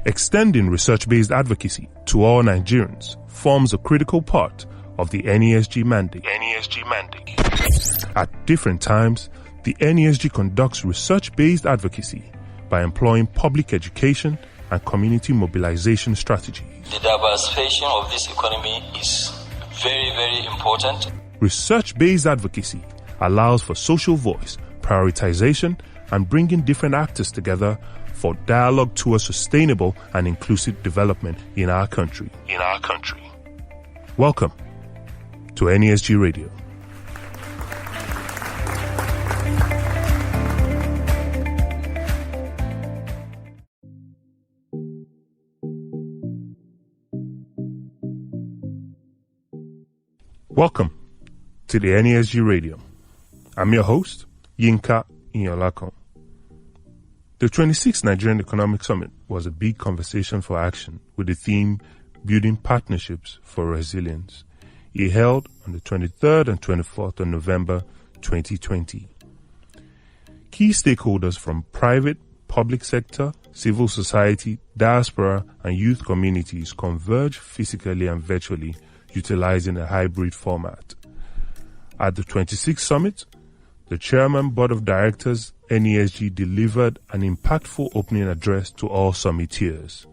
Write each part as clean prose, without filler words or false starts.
Extending research-based advocacy to all Nigerians forms a critical part of the NESG mandate. At different times, the NESG conducts research-based advocacy by employing public education and community mobilization strategies. The diversification of this economy is very, very important. Research-based advocacy allows for social voice, prioritization, and bringing different actors together for dialogue towards sustainable and inclusive development in our country. Welcome to NESG Radio. Welcome to the NESG Radio. I'm your host, Yinka Ighodalo. The 26th Nigerian Economic Summit was a big conversation for action with the theme Building Partnerships for Resilience. It held on the 23rd and 24th of November 2020. Key stakeholders from private, public sector, civil society, diaspora, and youth communities converged physically and virtually, utilizing a hybrid format. At the 26th Summit, the Chairman Board of Directors, NESG, delivered an impactful opening address to all summiteers.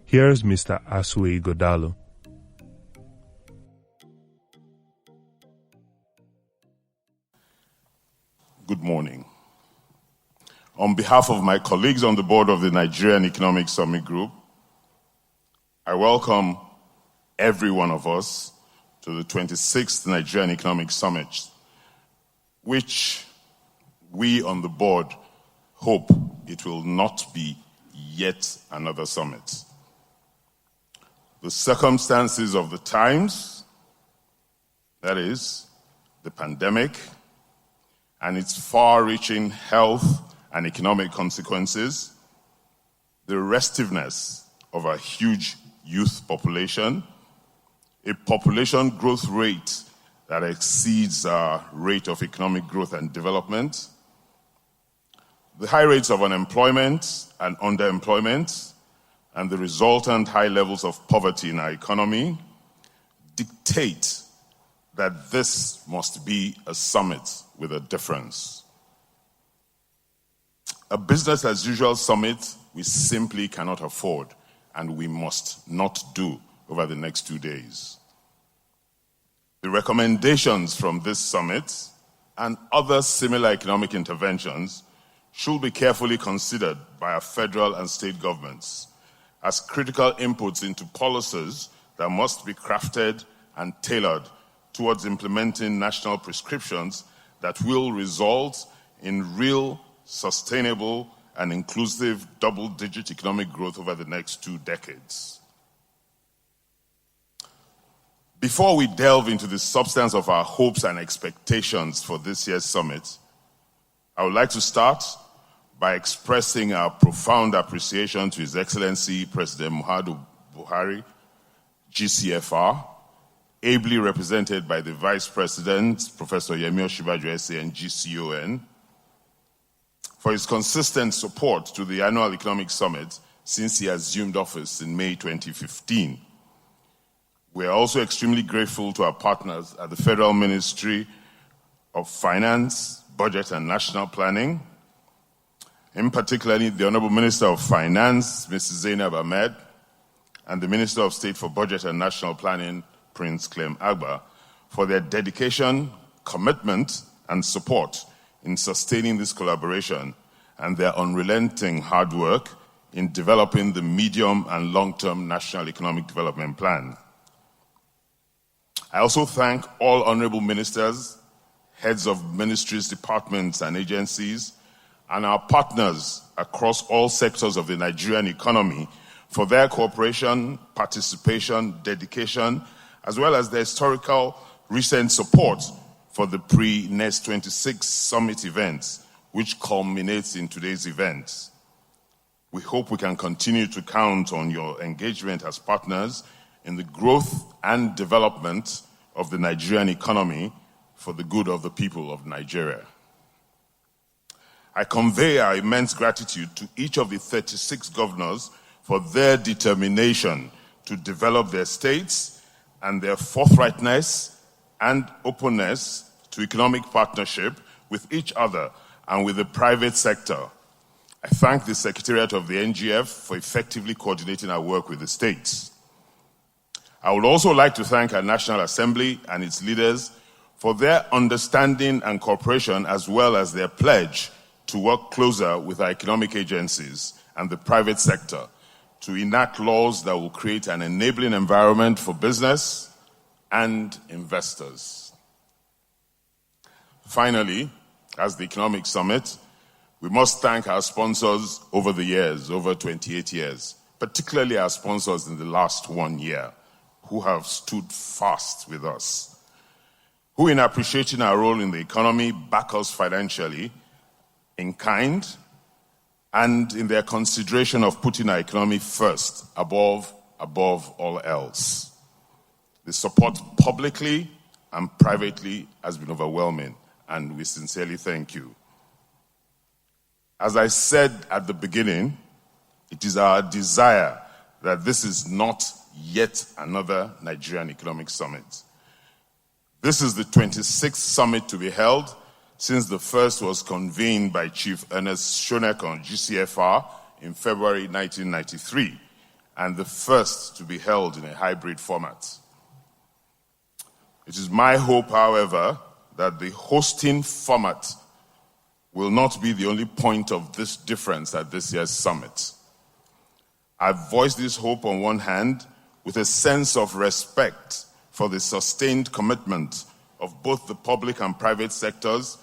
Here's Mr. Asue Ighodalo. Good morning. On behalf of my colleagues on the board of the Nigerian Economic Summit Group, I welcome every one of us to the 26th Nigerian Economic Summit, which we on the board hope it will not be yet another summit. The circumstances of the times, that is, the pandemic and its far-reaching health and economic consequences, the restiveness of a huge youth population, a population growth rate that exceeds our rate of economic growth and development, the high rates of unemployment and underemployment, and the resultant high levels of poverty in our economy dictate that this must be a summit with a difference. A business-as-usual summit we simply cannot afford, and we must not do over the next 2 days. The recommendations from this summit and other similar economic interventions should be carefully considered by our federal and state governments as critical inputs into policies that must be crafted and tailored towards implementing national prescriptions that will result in real, sustainable, and inclusive double-digit economic growth over the next 2 decades. Before we delve into the substance of our hopes and expectations for this year's summit, I would like to start by expressing our profound appreciation to His Excellency President Muhammadu Buhari, GCFR, ably represented by the Vice President, Professor Yemi Osinbajo SA, and GCON, for his consistent support to the annual Economic Summit since he assumed office in May 2015. We are also extremely grateful to our partners at the Federal Ministry of Finance, Budget and National Planning, in particular the Honorable Minister of Finance, Mrs. Zainab Ahmed, and the Minister of State for Budget and National Planning, Prince Clem Agba, for their dedication, commitment, and support in sustaining this collaboration and their unrelenting hard work in developing the medium and long-term National Economic Development Plan. I also thank all honorable ministers, heads of ministries, departments, and agencies, and our partners across all sectors of the Nigerian economy for their cooperation, participation, dedication, as well as their historical recent support for the pre-NESG 26 summit events, which culminates in today's event. We hope we can continue to count on your engagement as partners in the growth and development of the Nigerian economy for the good of the people of Nigeria. I convey our immense gratitude to each of the 36 governors for their determination to develop their states and their forthrightness and openness to economic partnership with each other and with the private sector. I thank the Secretariat of the NGF for effectively coordinating our work with the states. I would also like to thank our National Assembly and its leaders for their understanding and cooperation, as well as their pledge to work closer with our economic agencies and the private sector to enact laws that will create an enabling environment for business and investors. Finally, as the Economic Summit, we must thank our sponsors over the years, over 28 years, particularly our sponsors in the last 1 year, who have stood fast with us, who in appreciating our role in the economy back us financially, in kind, and in their consideration of putting our economy first, above all else. The support publicly and privately has been overwhelming, and we sincerely thank you. As I said at the beginning, it is our desire that this is not yet another Nigerian Economic Summit. This is the 26th summit to be held since the first was convened by Chief Ernest Shonekan, GCFR, in February 1993, and the first to be held in a hybrid format. It is my hope, however, that the hosting format will not be the only point of this difference at this year's summit. I've voiced this hope on one hand with a sense of respect for the sustained commitment of both the public and private sectors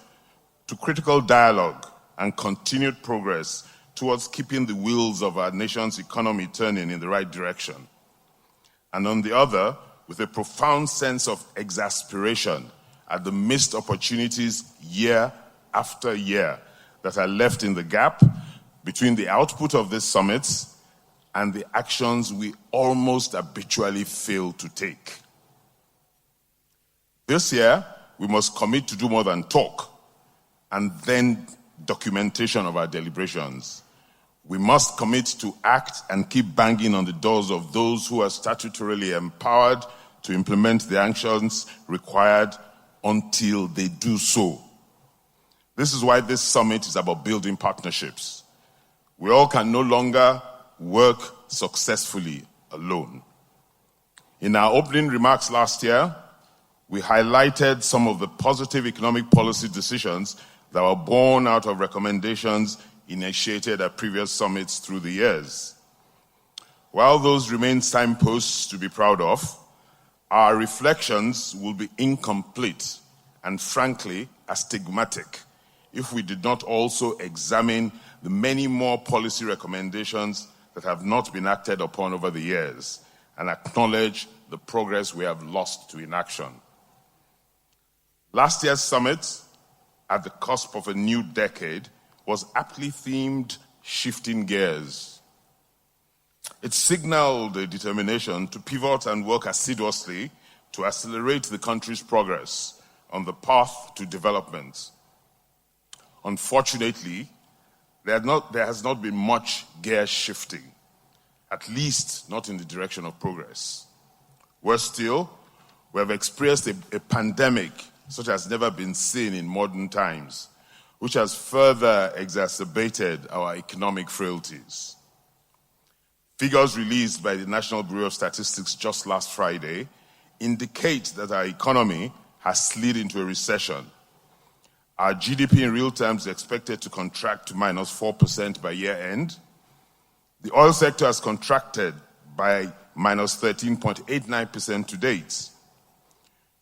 to critical dialogue and continued progress towards keeping the wheels of our nation's economy turning in the right direction. And on the other, with a profound sense of exasperation at the missed opportunities year after year that are left in the gap between the output of these summits and the actions we almost habitually fail to take. This year, we must commit to do more than talk and then documentation of our deliberations. We must commit to act and keep banging on the doors of those who are statutorily empowered to implement the actions required until they do so. This is why this summit is about building partnerships. We all can no longer work successfully alone. In our opening remarks last year, we highlighted some of the positive economic policy decisions that were born out of recommendations initiated at previous summits through the years. While those remain signposts to be proud of, our reflections will be incomplete and frankly astigmatic if we did not also examine the many more policy recommendations that have not been acted upon over the years and acknowledge the progress we have lost to inaction. Last year's summit, at the cusp of a new decade, was aptly themed Shifting Gears. It signaled a determination to pivot and work assiduously to accelerate the country's progress on the path to development. Unfortunately, there has not been much gear shifting, at least not in the direction of progress. Worse still, we have experienced a pandemic such as never been seen in modern times, which has further exacerbated our economic frailties. Figures released by the National Bureau of Statistics just last Friday indicate that our economy has slid into a recession. Our GDP in real terms is expected to contract to -4% by year end. The oil sector has contracted by -13.89% to date.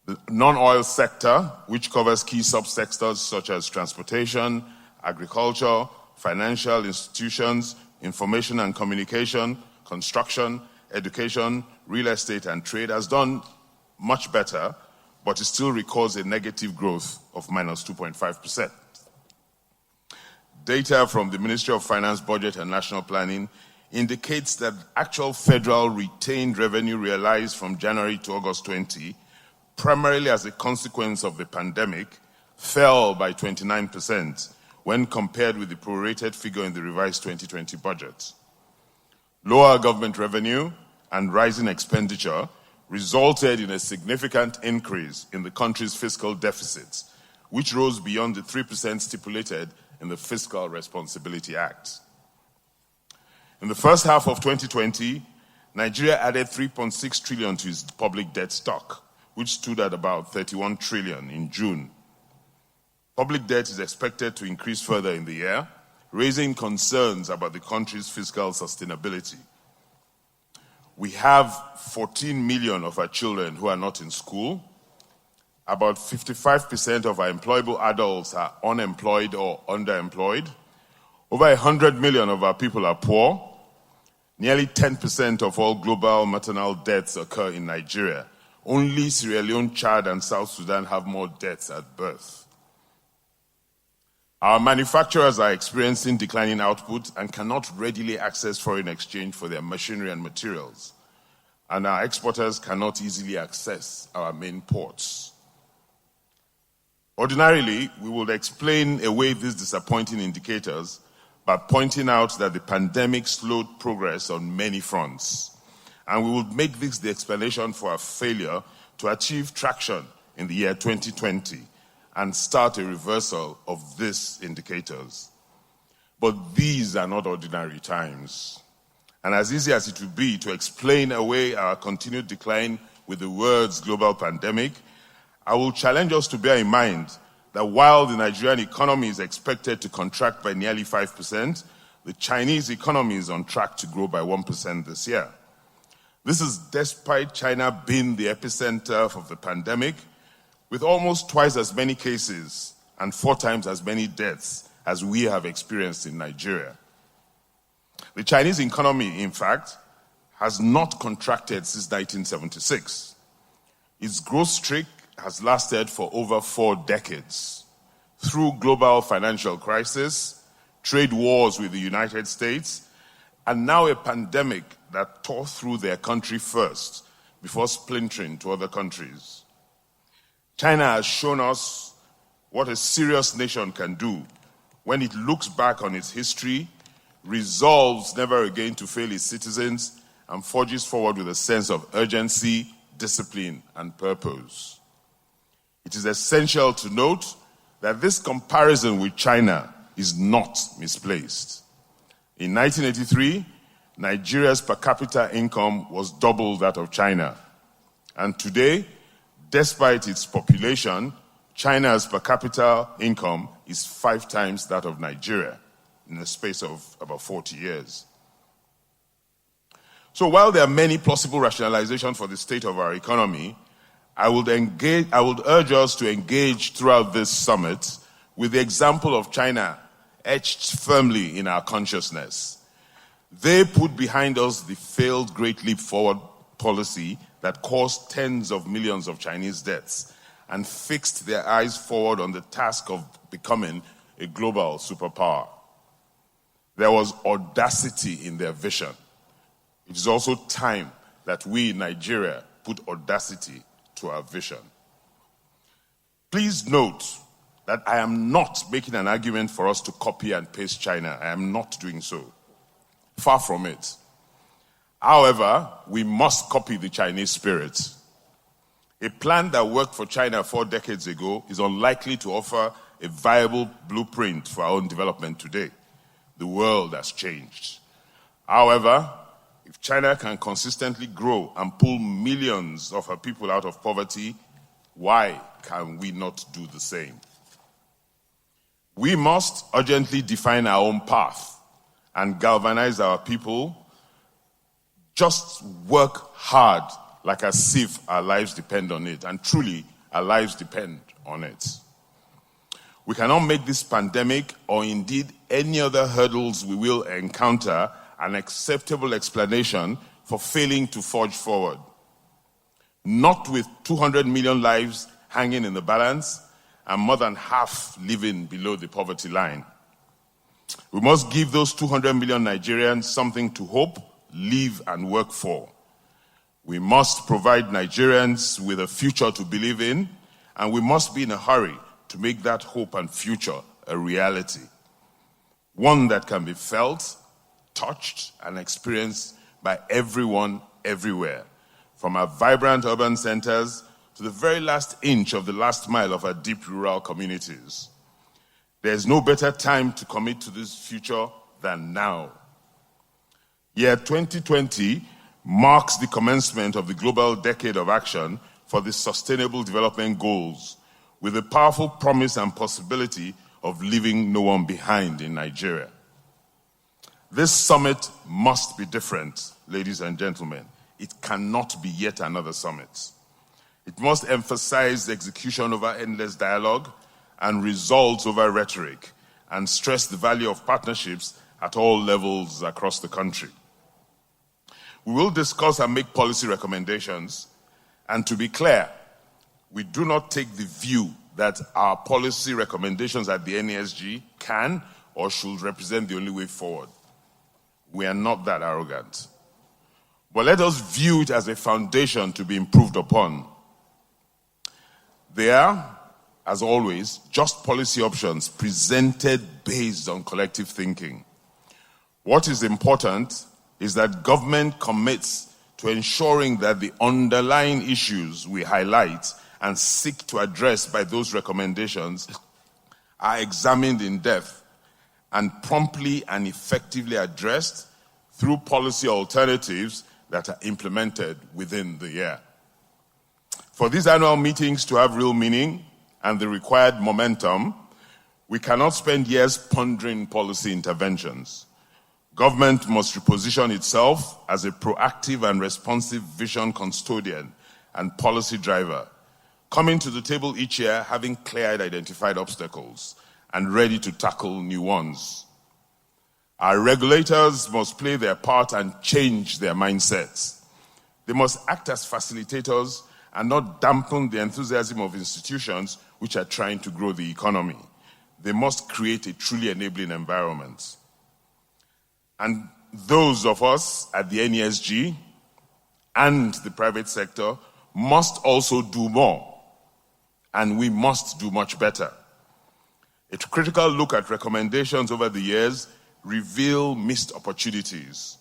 The non-oil sector, which covers key subsectors such as transportation, agriculture, financial institutions, information and communication, construction, education, real estate, and trade, has done much better, but it still records a negative growth of -2.5%. Data from the Ministry of Finance, Budget and National Planning indicates that actual federal retained revenue realized from January to August 20, primarily as a consequence of the pandemic, fell by 29% when compared with the prorated figure in the revised 2020 budget. Lower government revenue and rising expenditure resulted in a significant increase in the country's fiscal deficits, which rose beyond the 3% stipulated in the Fiscal Responsibility Act. In the first half of 2020, Nigeria added 3.6 trillion to its public debt stock, which stood at about 31 trillion in June. Public debt is expected to increase further in the year, raising concerns about the country's fiscal sustainability. We have 14 million of our children who are not in school. About 55% of our employable adults are unemployed or underemployed. Over 100 million of our people are poor. Nearly 10% of all global maternal deaths occur in Nigeria. Only Sierra Leone, Chad, and South Sudan have more deaths at birth. Our manufacturers are experiencing declining output and cannot readily access foreign exchange for their machinery and materials. And our exporters cannot easily access our main ports. Ordinarily, we would explain away these disappointing indicators by pointing out that the pandemic slowed progress on many fronts. And we would make this the explanation for our failure to achieve traction in the year 2020 and start a reversal of these indicators. But these are not ordinary times. And as easy as it would be to explain away our continued decline with the words global pandemic, I will challenge us to bear in mind that while the Nigerian economy is expected to contract by nearly 5%, the Chinese economy is on track to grow by 1% this year. This is despite China being the epicenter of the pandemic, with almost twice as many cases and 4 times as many deaths as we have experienced in Nigeria. The Chinese economy, in fact, has not contracted since 1976. Its growth streak has lasted for over 4 decades. Through global financial crisis, trade wars with the United States, and now a pandemic that tore through their country first before splintering to other countries. China has shown us what a serious nation can do when it looks back on its history, resolves never again to fail its citizens, and forges forward with a sense of urgency, discipline, and purpose. It is essential to note that this comparison with China is not misplaced. In 1983, Nigeria's per capita income was double that of China. And today, despite its population, China's per capita income is 5 times that of Nigeria in the space of about 40 years. So while there are many plausible rationalizations for the state of our economy, I would urge us to engage throughout this summit with the example of China etched firmly in our consciousness. They put behind us the failed Great Leap Forward policy that caused tens of millions of Chinese deaths and fixed their eyes forward on the task of becoming a global superpower. There was audacity in their vision. It is also time that we in Nigeria put audacity to our vision. Please note that I am not making an argument for us to copy and paste China. I am not doing so. Far from it. However, we must copy the Chinese spirit. A plan that worked for China 4 decades ago is unlikely to offer a viable blueprint for our own development today. The world has changed. However, if China can consistently grow and pull millions of her people out of poverty, why can we not do the same? We must urgently define our own path and galvanize our people. Just work hard, like as if our lives depend on it, and truly our lives depend on it. We cannot make this pandemic, or indeed any other hurdles we will encounter, an acceptable explanation for failing to forge forward. Not with 200 million lives hanging in the balance and more than half living below the poverty line. We must give those 200 million Nigerians something to hope, live, and work for. We must provide Nigerians with a future to believe in, and we must be in a hurry to make that hope and future a reality. One that can be felt touched and experienced by everyone, everywhere, from our vibrant urban centers to the very last inch of the last mile of our deep rural communities. There's no better time to commit to this future than now. Year 2020 marks the commencement of the Global Decade of Action for the Sustainable Development Goals, with the powerful promise and possibility of leaving no one behind in Nigeria. This summit must be different, ladies and gentlemen. It cannot be yet another summit. It must emphasize execution over endless dialogue and results over rhetoric, and stress the value of partnerships at all levels across the country. We will discuss and make policy recommendations, and to be clear, we do not take the view that our policy recommendations at the NESG can or should represent the only way forward. We are not that arrogant. But let us view it as a foundation to be improved upon. They are, as always, just policy options presented based on collective thinking. What is important is that government commits to ensuring that the underlying issues we highlight and seek to address by those recommendations are examined in depth and promptly and effectively addressed through policy alternatives that are implemented within the year. For these annual meetings to have real meaning and the required momentum, we cannot spend years pondering policy interventions. Government must reposition itself as a proactive and responsive vision custodian and policy driver, coming to the table each year having clearly identified obstacles and ready to tackle new ones. Our regulators must play their part and change their mindsets. They must act as facilitators and not dampen the enthusiasm of institutions which are trying to grow the economy. They must create a truly enabling environment. And those of us at the NESG and the private sector must also do more, and we must do much better. A critical look at recommendations over the years reveal missed opportunities,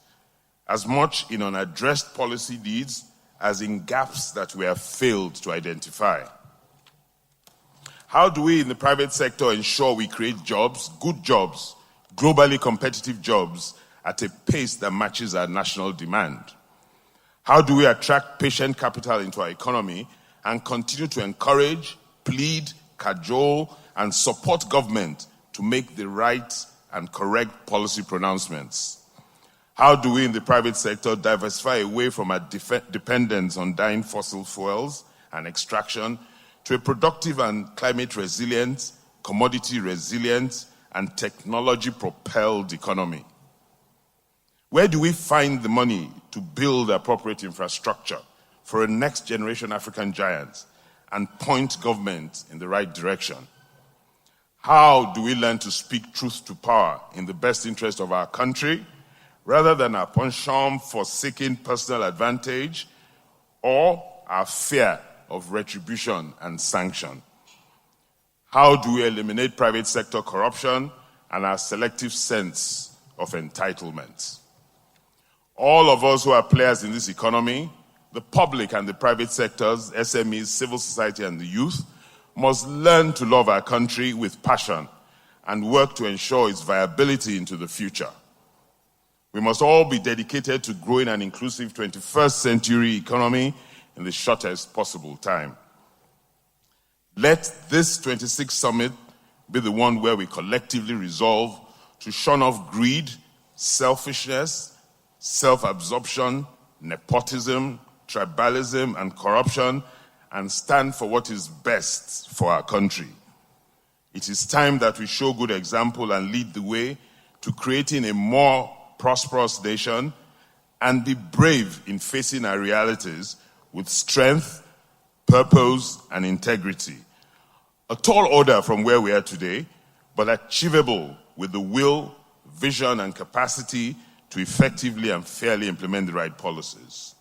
as much in unaddressed policy needs as in gaps that we have failed to identify. How do we in the private sector ensure we create jobs, good jobs, globally competitive jobs, at a pace that matches our national demand? How do we attract patient capital into our economy and continue to encourage, plead, cajole, and support government to make the right and correct policy pronouncements? How do we in the private sector diversify away from our dependence on dying fossil fuels and extraction to a productive and climate resilient, commodity resilient, and technology-propelled economy? Where do we find the money to build appropriate infrastructure for a next generation African giant and point government in the right direction? How do we learn to speak truth to power in the best interest of our country, rather than our penchant for seeking personal advantage or our fear of retribution and sanction? How do we eliminate private sector corruption and our selective sense of entitlement? All of us who are players in this economy, the public and the private sectors, SMEs, civil society, and the youth, must learn to love our country with passion and work to ensure its viability into the future. We must all be dedicated to growing an inclusive 21st century economy in the shortest possible time. Let this 26th summit be the one where we collectively resolve to shun off greed, selfishness, self-absorption, nepotism, tribalism, and corruption, and stand for what is best for our country. It is time that we show good example and lead the way to creating a more prosperous nation and be brave in facing our realities with strength, purpose, and integrity. A tall order from where we are today, but achievable with the will, vision, and capacity to effectively and fairly implement the right policies.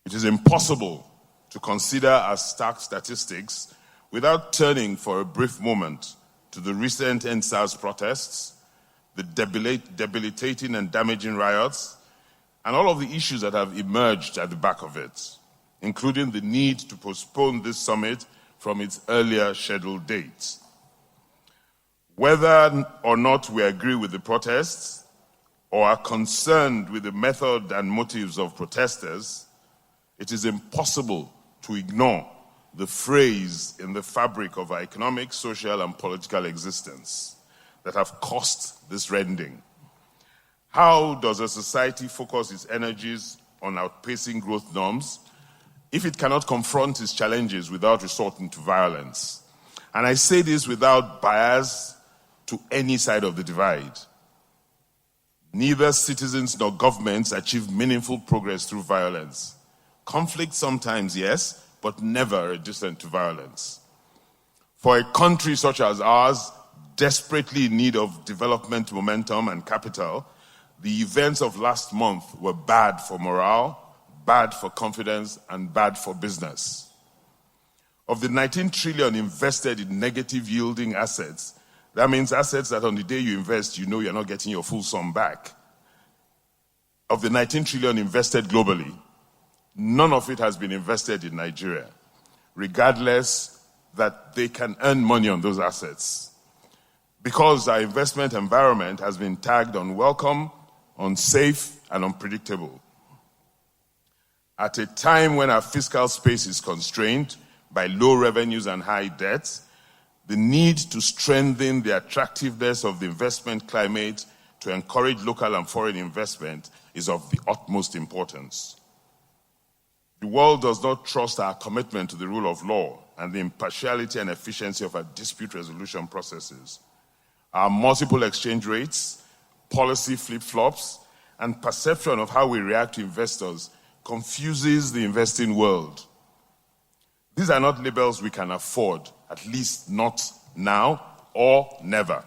It is impossible to consider our stark statistics without turning for a brief moment to the recent EndSARS protests, the the debilitating and damaging riots, and all of the issues that have emerged at the back of it, including the need to postpone this summit from its earlier scheduled date. Whether or not we agree with the protests or are concerned with the method and motives of protesters, it is impossible to ignore the phrase in the fabric of our economic, social, and political existence that have caused this rending. How does a society focus its energies on outpacing growth norms if it cannot confront its challenges without resorting to violence? And I say this without bias to any side of the divide. Neither citizens nor governments achieve meaningful progress through violence. Conflict sometimes, yes, but never reduced to violence. For a country such as ours, desperately in need of development momentum and capital, the events of last month were bad for morale, bad for confidence, and bad for business. Of the 19 trillion invested in negative yielding assets, that means assets that on the day you invest, you know you're not getting your full sum back. Of the 19 trillion invested globally, none of it has been invested in Nigeria, regardless that they can earn money on those assets. Because our investment environment has been tagged unwelcome, unsafe, and unpredictable. At a time when our fiscal space is constrained by low revenues and high debts, the need to strengthen the attractiveness of the investment climate to encourage local and foreign investment is of the utmost importance. The world does not trust our commitment to the rule of law and the impartiality and efficiency of our dispute resolution processes. Our multiple exchange rates, policy flip-flops, and perception of how we react to investors confuses the investing world. These are not labels we can afford, at least not now or never.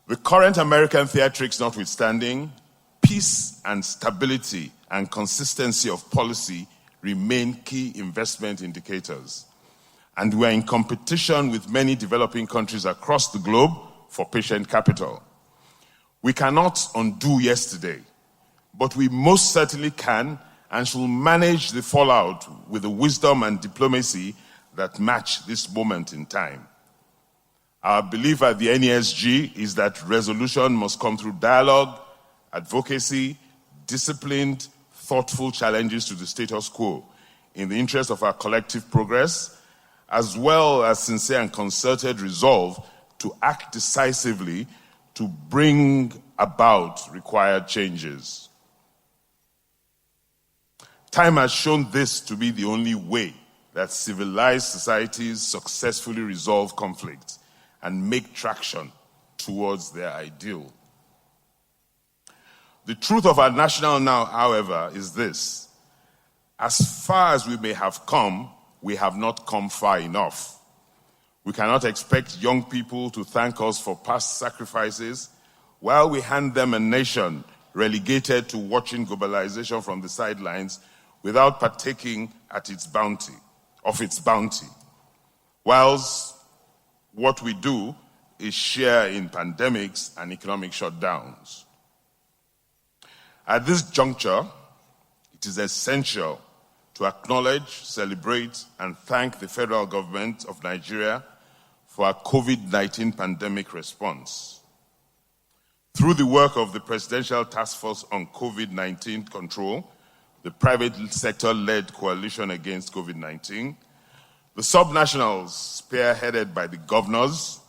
The current American theatrics notwithstanding, peace and stability and consistency of policy remain key investment indicators. And we are in competition with many developing countries across the globe for patient capital. We cannot undo yesterday, but we most certainly can and shall manage the fallout with the wisdom and diplomacy that match this moment in time. Our belief at the NESG is that resolution must come through dialogue, advocacy, disciplined, thoughtful challenges to the status quo in the interest of our collective progress, as well as sincere and concerted resolve to act decisively to bring about required changes. Time has shown this to be the only way that civilized societies successfully resolve conflict and make traction towards their ideal. The truth of our national now, however, is this. As far as we may have come, we have not come far enough. We cannot expect young people to thank us for past sacrifices while we hand them a nation relegated to watching globalization from the sidelines without partaking of its bounty. Whilst what we do is share in pandemics and economic shutdowns. At this juncture, it is essential to acknowledge, celebrate, and thank the federal government of Nigeria for our COVID-19 pandemic response. Through the work of the Presidential Task Force on COVID-19 Control, the private sector-led coalition against COVID-19, the subnationals spearheaded by the governors,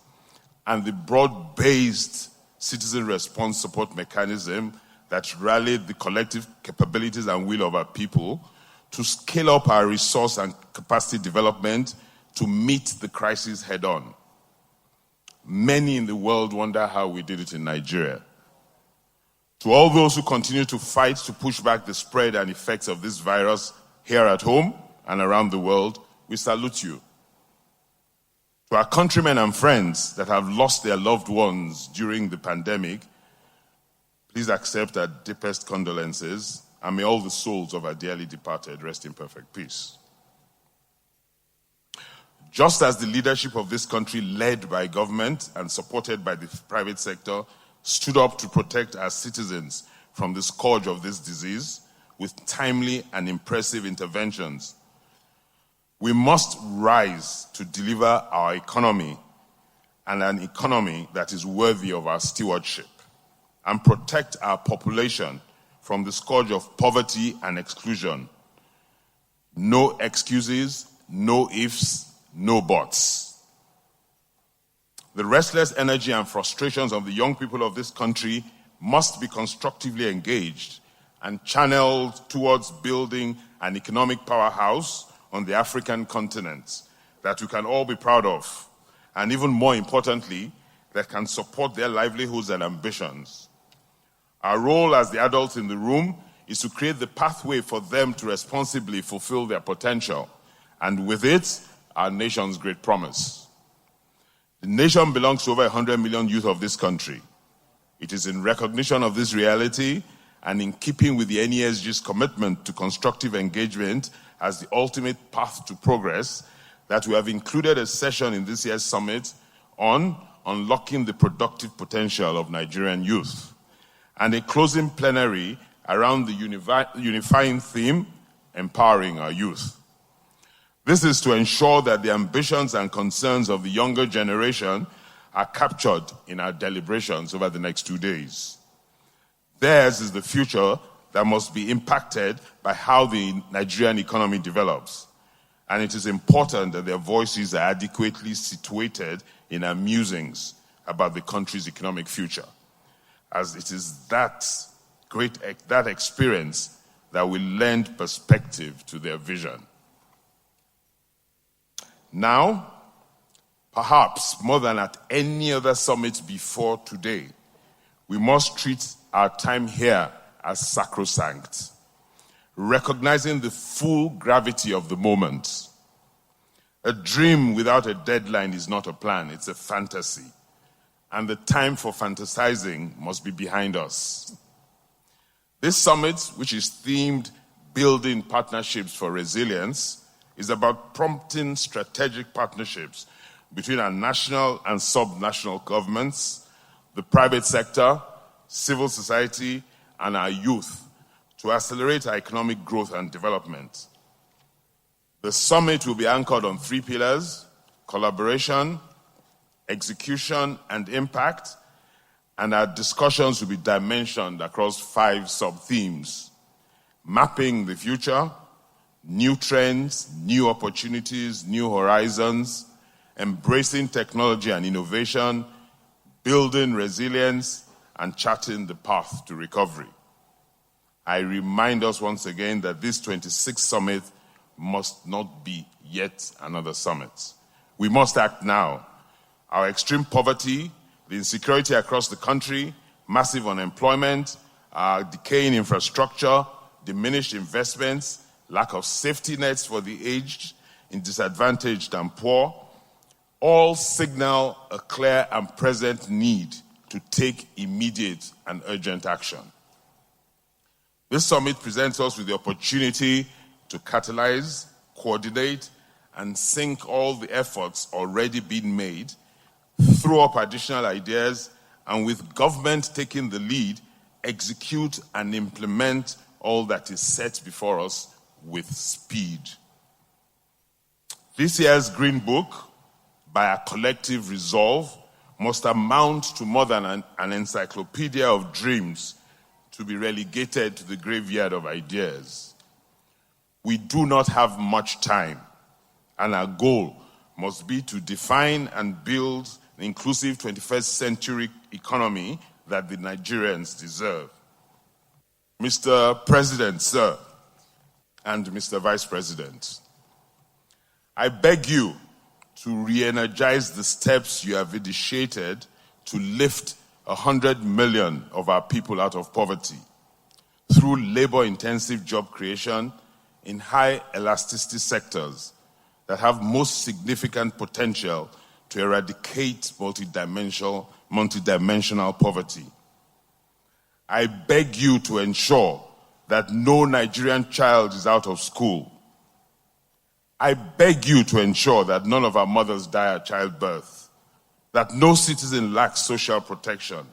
and the broad-based citizen response support mechanism that rallied the collective capabilities and will of our people to scale up our resource and capacity development to meet the crisis head-on. Many in the world wonder how we did it in Nigeria. To all those who continue to fight to push back the spread and effects of this virus here at home and around the world, we salute you. To our countrymen and friends that have lost their loved ones during the pandemic, please accept our deepest condolences, and may all the souls of our dearly departed rest in perfect peace. Just as the leadership of this country, led by government and supported by the private sector, stood up to protect our citizens from the scourge of this disease with timely and impressive interventions, we must rise to deliver our economy, and an economy that is worthy of our stewardship, and protect our population from the scourge of poverty and exclusion. No excuses, no ifs, no buts. The restless energy and frustrations of the young people of this country must be constructively engaged and channeled towards building an economic powerhouse on the African continent that we can all be proud of, and even more importantly, that can support their livelihoods and ambitions. Our role as the adults in the room is to create the pathway for them to responsibly fulfill their potential, and with it, our nation's great promise. The nation belongs to over 100 million youth of this country. It is in recognition of this reality and in keeping with the NESG's commitment to constructive engagement as the ultimate path to progress that we have included a session in this year's summit on unlocking the productive potential of Nigerian youth, and a closing plenary around the unifying theme, empowering our youth. This is to ensure that the ambitions and concerns of the younger generation are captured in our deliberations over the next 2 days. Theirs is the future that must be impacted by how the Nigerian economy develops. And it is important that their voices are adequately situated in our musings about the country's economic future, as it is that experience that will lend perspective to their vision. Now, perhaps more than at any other summit before today, we must treat our time here as sacrosanct, recognizing the full gravity of the moment. A dream without a deadline is not a plan, it's a fantasy. And the time for fantasizing must be behind us. This summit, which is themed Building Partnerships for Resilience, is about prompting strategic partnerships between our national and sub-national governments, the private sector, civil society, and our youth to accelerate our economic growth and development. The summit will be anchored on 3 pillars: collaboration, execution, and impact, and our discussions will be dimensioned across 5 sub-themes: mapping the future, new trends, new opportunities, new horizons, embracing technology and innovation, building resilience, and charting the path to recovery. I remind us once again that this 26th summit must not be yet another summit. We must act now. Our extreme poverty, the insecurity across the country, massive unemployment, decaying infrastructure, diminished investments, lack of safety nets for the aged, disadvantaged and poor, all signal a clear and present need to take immediate and urgent action. This summit presents us with the opportunity to catalyze, coordinate, and sync all the efforts already being made, throw up additional ideas, and with government taking the lead, execute and implement all that is set before us with speed. This year's Green Book, by our collective resolve, must amount to more than an encyclopedia of dreams to be relegated to the graveyard of ideas. We do not have much time, and our goal must be to define and build an inclusive 21st century economy that the Nigerians deserve. Mr. President, sir, and Mr. Vice President, I beg you to re-energize the steps you have initiated to lift 100 million of our people out of poverty through labor-intensive job creation in high elasticity sectors that have most significant potential to eradicate multidimensional poverty. I beg you to ensure that no Nigerian child is out of school. I beg you to ensure that none of our mothers die at childbirth, that no citizen lacks social protection,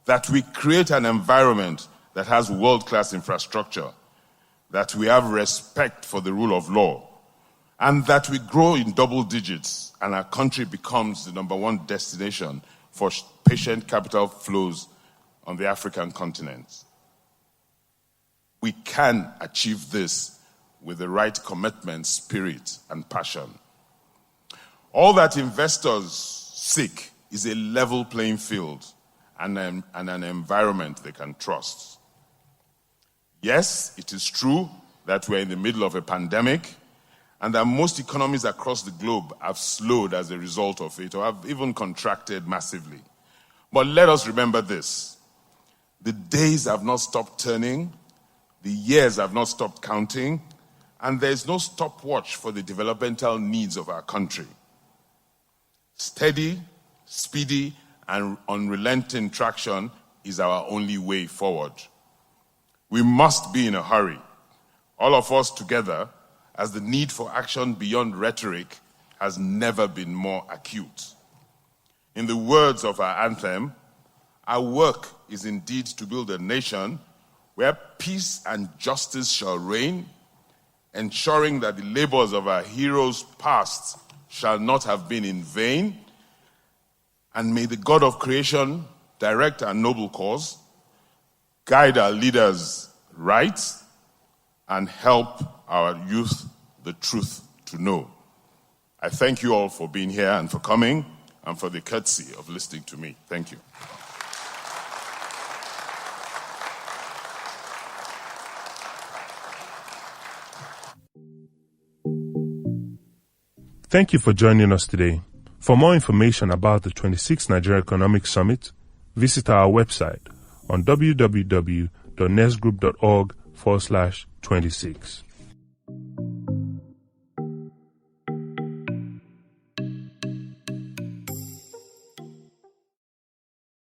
that we create an environment that has world-class infrastructure, that we have respect for the rule of law, and that we grow in double digits and our country becomes the #1 destination for patient capital flows on the African continent. We can achieve this with the right commitment, spirit, and passion. All that investors seek is a level playing field and an environment they can trust. Yes, it is true that we're in the middle of a pandemic and that most economies across the globe have slowed as a result of it or have even contracted massively. But let us remember this. The days have not stopped turning, the years have not stopped counting, and there is no stopwatch for the developmental needs of our country. Steady, speedy, and unrelenting traction is our only way forward. We must be in a hurry, all of us together, as the need for action beyond rhetoric has never been more acute. In the words of our anthem, our work is indeed to build a nation where peace and justice shall reign, ensuring that the labors of our heroes past shall not have been in vain, and may the God of creation direct our noble cause, guide our leaders right, and help our youth the truth to know. I thank you all for being here and for coming and for the courtesy of listening to me. Thank you. Thank you for joining us today. For more information about the 26th Nigeria Economic Summit, visit our website on www.nesgroup.org/26.